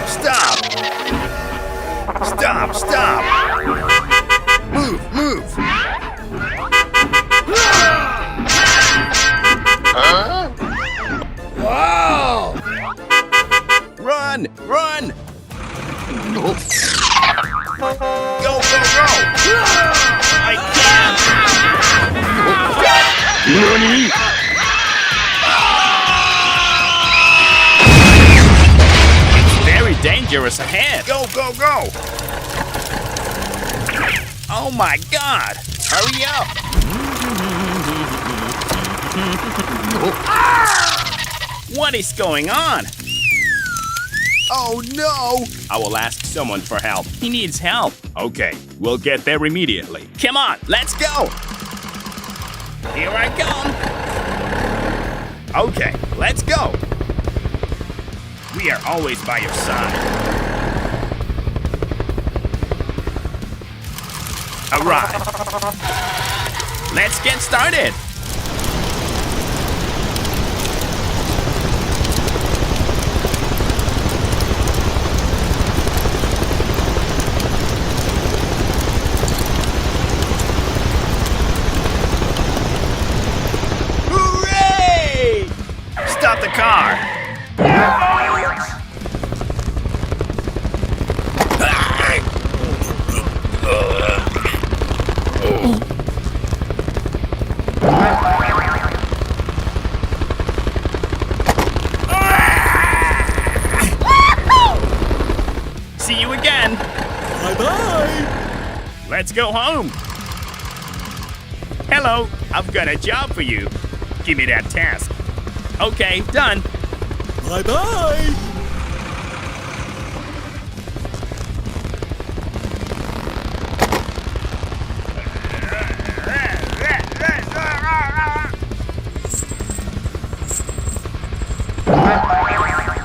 Stop, stop! Stop, stop! Move, move! Huh? Wow! Run, run! Go, go, go! I can't! NANI?! Dangerous ahead. Go, go, go. Oh my God. Hurry up. What is going on? Oh no. I will ask someone for help. He needs help. Okay, we'll get there immediately. Come on, let's go. Here I come. Okay, let's go. We are always by your side. All right. Let's get started. Hooray! Stop the car. See you again. Bye-bye. Let's go home. Hello, I've got a job for you. Give me that task. Okay, done. Bye-bye.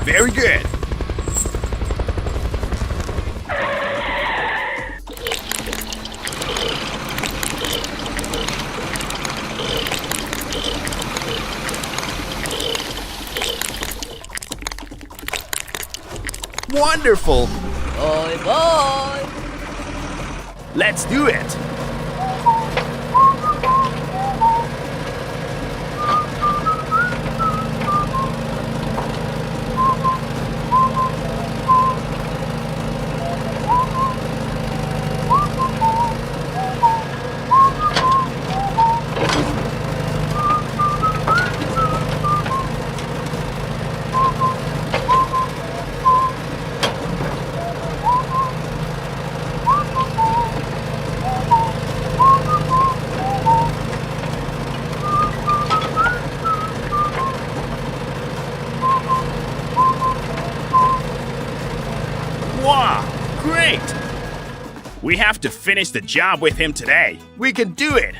Very good. Wonderful. Bye bye. Let's do it. Wow, great! We have to finish the job with him today. We can do it!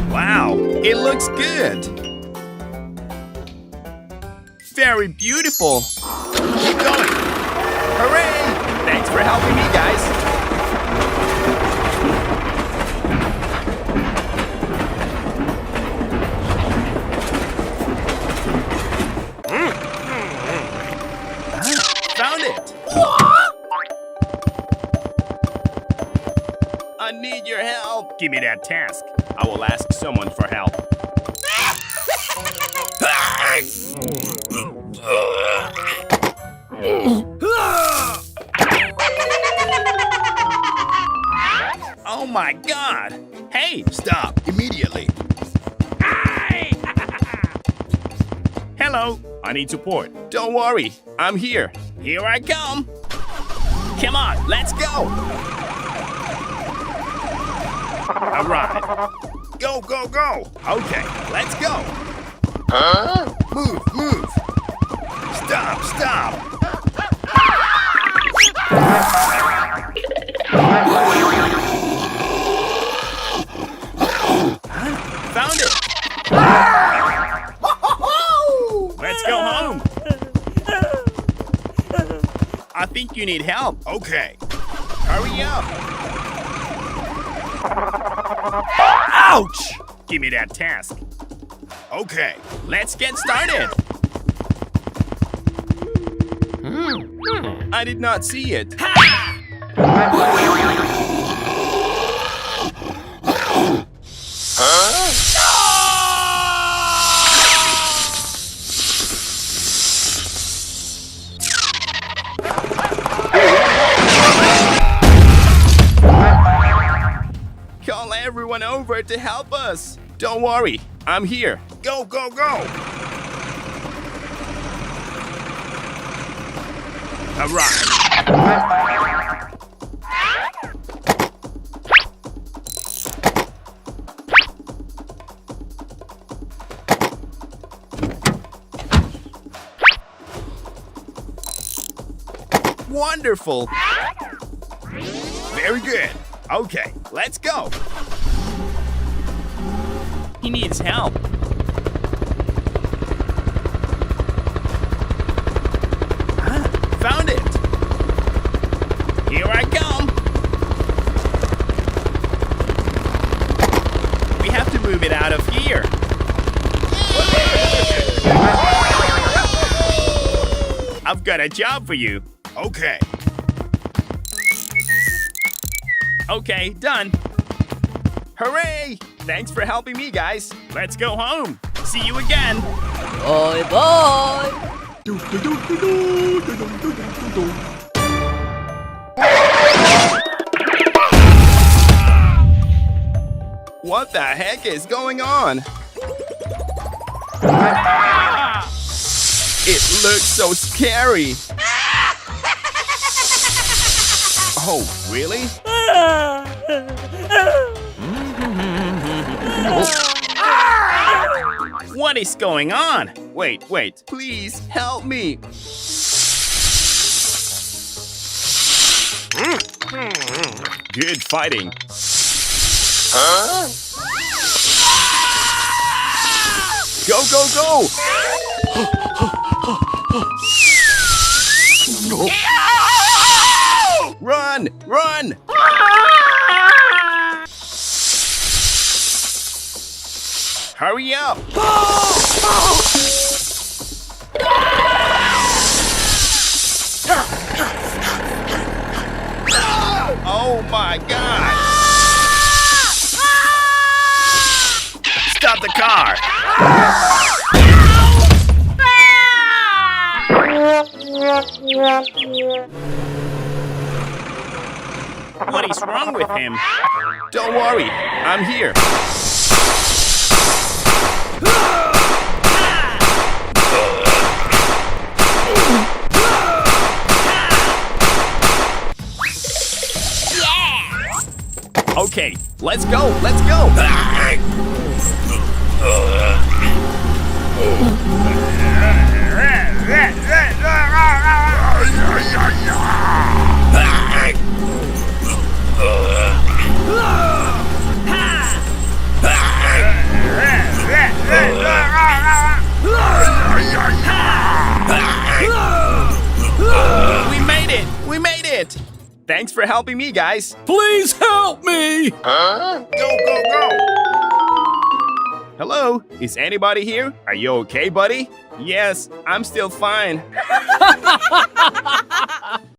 Wow, it looks good. Very beautiful. Keep going. Hooray! Thanks for helping me, guys. Found it. I need your help. Give me that task. I will ask someone for help. Hey, stop immediately. Hello, I need support. Don't worry, I'm here. Here I come. Come on, let's go. All right. Go, go, go. Okay, let's go. Huh? Move. Stop. Found it. Let's go home. I think you need help. Okay. Hurry up. Ouch! Give me that task. Okay, let's get started. I did not see it. Call everyone over to help us. Don't worry, I'm here. Go, go, go. All right. Wonderful. Very good. Okay, let's go. He needs help. Found it. Here I come. We have to move it out of here. I've got a job for you. Okay. Okay, done. Hooray! Thanks for helping me, guys. Let's go home. See you again. Bye bye. What the heck is going on? It looks so scary. Oh, really? What is going on? Wait, please help me. Good fighting. Huh? Go, go, go! Run! Run! Hurry up! Oh my God! Stop the car! What is wrong with him? Don't worry, I'm here. Okay, let's go, let's go. We made it! Thanks for helping me, guys. Please help me! Huh? Go, go, go! Hello? Is anybody here? Are you okay, buddy? Yes, I'm still fine.